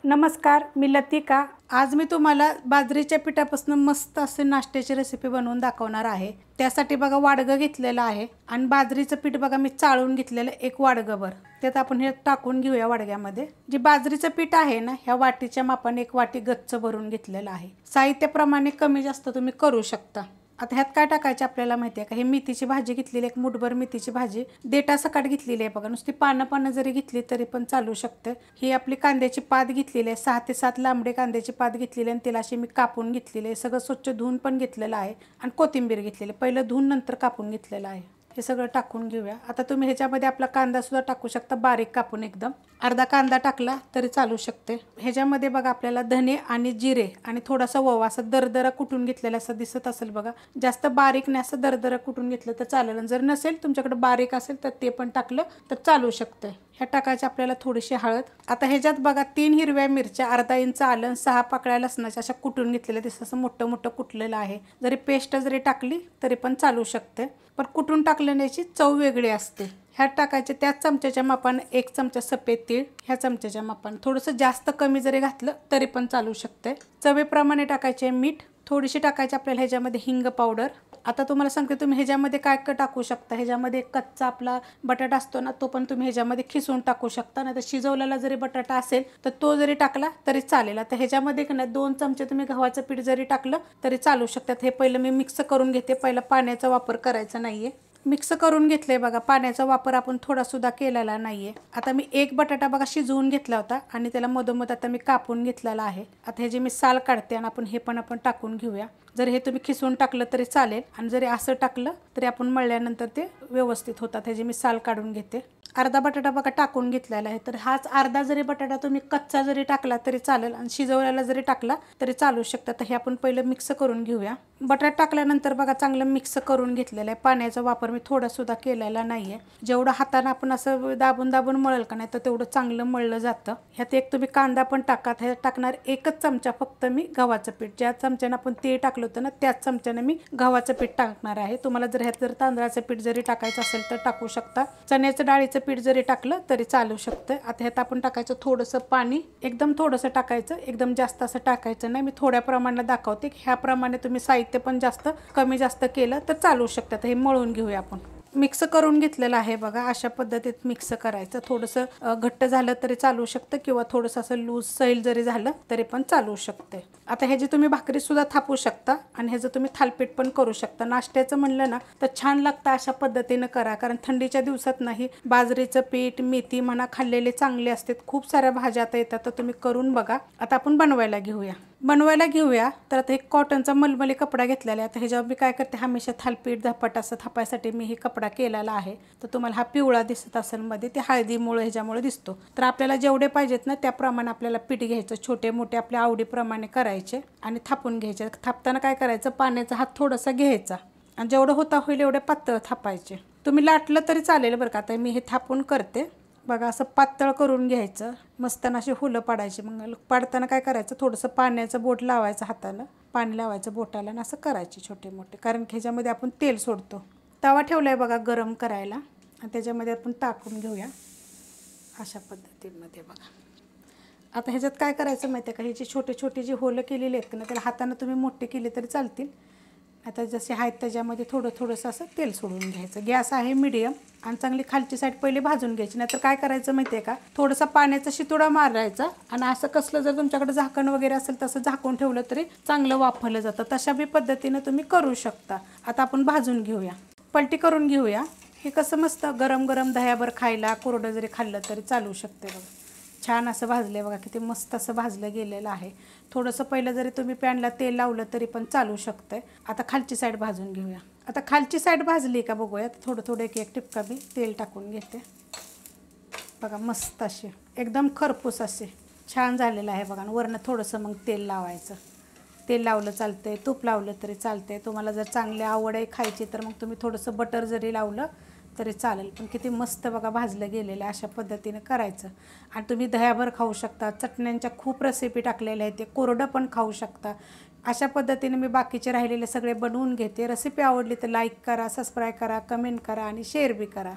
नमस्कार, मी लतिका। आज मी तुम्हाला बाजरीच्या पिठापासून मस्त असे नाश्त्याची रेसिपी बनवून दाखवणार आहे। त्यासाठी बघा वाडगं घेतलेलं आहे आणि बाजरीचं पीठ बघा मी चाळून घेतलेलं एक वाडगंभर। त्यात आपण हे टाकून घेऊया वाडग्यामध्ये। जे बाजरीचं पीठ आहे ना, ह्या वाटीच्या मापाने एक वाटी गच्च भरून घेतलेलं आहे। साहित्याप्रमाणे कमी जास्त तुम्ही करू शकता। आता ह्यात काय टाकायचं आपल्याला माहिती आहे का? हे मेथीची भाजी घेतलेली, एक मुठभर मेथीची भाजी देठासकट घेतलेली आहे बघा। नुसती पानं जरी घेतली तरी पण चालू शकते। ही आपली कांद्याची पात घेतलेली आहे, 6 ते 7 लांबडे कांद्याची पात घेतलेली आणि त्याला अशी मी कापून घेतलेली आहे। सगळं स्वच्छ धुवून पण घेतलेलं आहे आणि कोथिंबीर घेतलेली, पहिलं धुवून नंतर कापून घेतलेलं आहे। हे सगळं टाकून घेऊया। आता तुम्ही ह्याच्यामध्ये आपला कांदा सुद्धा टाकू शकता, बारीक कापून एकदम। अर्धा कांदा टाकला तरी चालू शकते। ह्याच्यामध्ये बघा आपल्याला धने आणि जिरे आणि थोडासा ओवा असं दरदरा कुटून घेतलेला असं दिसत असेल बघा। जास्त बारीक नाही, असं दरदरा कुटून घेतलं तर चालेल। जर नसेल तुमच्याकडे बारीक असेल तर ते पण टाकलं तर चालू शकते। ह्या टाकायची आपल्याला थोडीशी हळद। आता ह्याच्यात बघा 3 हिरव्या मिरच्या, अर्धा इंच आलं, 6 पाकळ्या लसणाच्या अशा कुटून घेतलेल्या दिसत, असं मोठं मोठं कुटलेलं आहे। जरी पेस्ट जरी टाकली तरी पण चालू शकते, पण कुटून टाकल्याची चव वेगळी असते। ह्यात टाकायचे त्याच चमच्याच्या मापाने 1 चमचा सफेद तीळ, ह्या चमच्याच्या मापाने। थोडंसं जास्त कमी जरी घातलं तरी पण चालू शकते। चवीप्रमाणे टाकायचे मीठ, थोडीशी टाकायची आपल्याला ह्याच्यामध्ये हिंग पावडर। आता तुम्हाला सांगते तुम्ही ह्याच्यामध्ये काय काय टाकू शकता। ह्याच्यामध्ये कच्चा आपला बटाटा असतो ना, तो पण तुम्ही ह्याच्यामध्ये खिसून टाकू शकता, नाही तर शिजवलेला जरी बटाटा असेल तर तो जरी टाकला तरी चालेल। आता ह्याच्यामध्ये ना 2 चमचे तुम्ही गव्हाचं पीठ जरी टाकलं तरी चालू शकतात। हे पहिलं मी मिक्स करून घेते, पहिला पाण्याचा वापर करायचा नाहीये। मिक्स करून घेतले बघा, पाण्याचा वापर आपण थोडा सुद्धा केलेला नाहीये। आता मी एक बटाटा बघा शिजवून घेतला होता आणि त्याला मधोमध आता मी कापून घेतलेला आहे। आता ह्याची मी साल काढते आणि आपण हे पण टाकून घेऊया। जर हे तुम्ही खिसून टाकलं तरी चालेल आणि जरी असं टाकलं तरी आपण मळल्यानंतर ते व्यवस्थित होतात। ह्याची मी साल काढून घेते। अर्धा बटाटा बघा टाकून घेतलेला आहे, तर हाच अर्धा जरी बटाटा तुम्ही कच्चा जरी टाकला तरी चालेल आणि शिजवलेला जरी टाकला तरी चालू शकतं। तर हे आपण पहिलं मिक्स करून घेऊया। बटाटा टाकल्यानंतर बघा चांगलं मिक्स करून घेतलेलं आहे। पाण्याचा वापर मी थोडा सुद्धा केलेला नाहीये। जेवढं हाताने आपण असं दाबून दाबून मळल का नाही तर तेवढं चांगलं मळलं जातं। ह्यात एक तुम्ही कांदा पण टाका। ह्यात टाकणार 1च चमचा फक्त मी गव्हाचं पीठ, ज्या चमच्याने आपण तेल टाकलं होतं ना त्याच चमच्याने मी गव्हाचं पीठ टाकणार आहे। तुम्हाला जर ह्यात जर तांदळाचं पीठ जरी टाकायचं असेल तर टाकू शकता, चण्याचं डाळीचं पीठ जरी टाकलं तरी चालू शकतं। आता ह्यात आपण टाकायचं थोडंसं पाणी, एकदम थोडंसं टाकायचं, एकदम जास्त असं टाकायचं नाही। मी थोड्या प्रमाणात दाखवते, ह्याप्रमाणे तुम्ही साहित्य पण जास्त कमी जास्त केलं तर चालू शकतं। हे मळून घेऊया आपण। मिक्स करून घेतलेलं आहे बघा, अशा पद्धतीत मिक्स करायचं। थोडंसं घट्ट झालं तरी चालू शकतं किंवा थोडंसं असं लूज सैल जरी झालं तरी पण चालू शकते। आता ह्याची तुम्ही भाकरी सुद्धा थापू शकता आणि ह्याचं तुम्ही थालपीठ पण करू शकता। नाश्त्याचं म्हणलं ना तर छान लागतं, अशा पद्धतीनं करा, कारण थंडीच्या दिवसात नाही बाजरीचं पीठ, मेथी म्हणा खाल्लेले चांगले असतात। खूप साऱ्या भाज्या आता येतात, तर तुम्ही करून बघा। आता आपण बनवायला घेऊया। तर आता एक कॉटनचा मलमली कपडा घेतलेला आहे। आता ह्याच्यावर मी काय करते, हमेशा थालपीठ धपाट असं थापायसाठी मी हे कपडा केलेला आहे। तर तुम्हाला हा पिवळा दिसत असेल मध्ये, ते हळदीमुळे ह्याच्यामुळे दिसतो। तर आपल्याला जेवढे पाहिजेत ना त्याप्रमाणे आपल्याला पीठ घ्यायचं, छोटे मोठे आपल्या आवडीप्रमाणे करायचे आणि थापून घ्यायचे। थापताना काय करायचं, पाण्याचा हात थोडासा घ्यायचा आणि जेवढं होता होईल एवढे पातळ थापायचे। तुम्ही लाटलं तरी चालेल बरं का। आता मी हे थापून करते बघा, असं पातळ करून घ्यायचं, मस्ताना अशी हुलं पाडायची। मग पाडताना काय करायचं, थोडंसं पाण्याचं बोट लावायचं, हाताला पाणी लावायचं बोटाला आणि असं करायचे छोटे मोठे, कारण ह्याच्यामध्ये आपण तेल सोडतो। तवा ठेवला आहे बघा गरम करायला आणि त्याच्यामध्ये आपण टाकून घेऊया अशा पद्धतीमध्ये बघा। आता ह्याच्यात काय करायचं माहिती आहे का, ह्याची छोटे छोटे जे होलं केलेले आहेत ना त्याला हाताने तुम्ही मोठे केले तरी चालतील। आता जसे आहेत त्याच्यामध्ये थोडंसं असं तेल सोडून घ्यायचं। गॅस आहे मीडियम आणि चांगली खालची साईड पहिले भाजून घ्यायची, नाहीतर काय करायचं माहिती आहे का, थोडासा पाण्याचा शितोडा मारायचा आणि असं कसलं जर तुमच्याकडे झाकण वगैरे असेल तसं झाकून ठेवलं तरी चांगलं वाफवलं जातं। तशा बी पद्धतीनं तुम्ही करू शकता। आता आपण भाजून घेऊया, पलटी करून घेऊया। हे कसं मस्त गरम गरम दह्यावर खायला, कोरडं जरी खाल्लं तरी चालू शकते बघा। छान असं भाजलं बघा, किती मस्त असं भाजलं गेलेलं आहे। थोडंसं पहिलं जरी तुम्ही पॅनला तेल लावलं तरी पण चालू शकतंय। आता खालची साईड भाजून घेऊया। आता खालची साईड भाजली का बघूया, थोडं एक टिपका मी तेल टाकून घेते बघा। मस्त असे एकदम खरपूस असे छान झालेलं आहे बघा। वरनं थोडंसं मग तेल लावायचं, तेल लावलं चालतंय, तूप लावलं तरी चालतंय। तुम्हाला जर चांगली आवड आहे खायची तर मग तुम्ही थोडंसं बटर जरी लावलं तरी चालेल। पण किती मस्त बघा भाजलं गेलेलं आहे, अशा पद्धतीने करायचं। आणि तुम्ही दह्याभर खाऊ शकता, चटण्यांच्या खूप रेसिपी टाकलेल्या आहेत, ते कोरडं पण खाऊ शकता। अशा पद्धतीने मी बाकीचे राहिलेले सगळे बनवून घेते। रेसिपी आवडली तर लाईक करा, सबस्क्राईब करा, कमेंट करा आणि शेअर बी करा।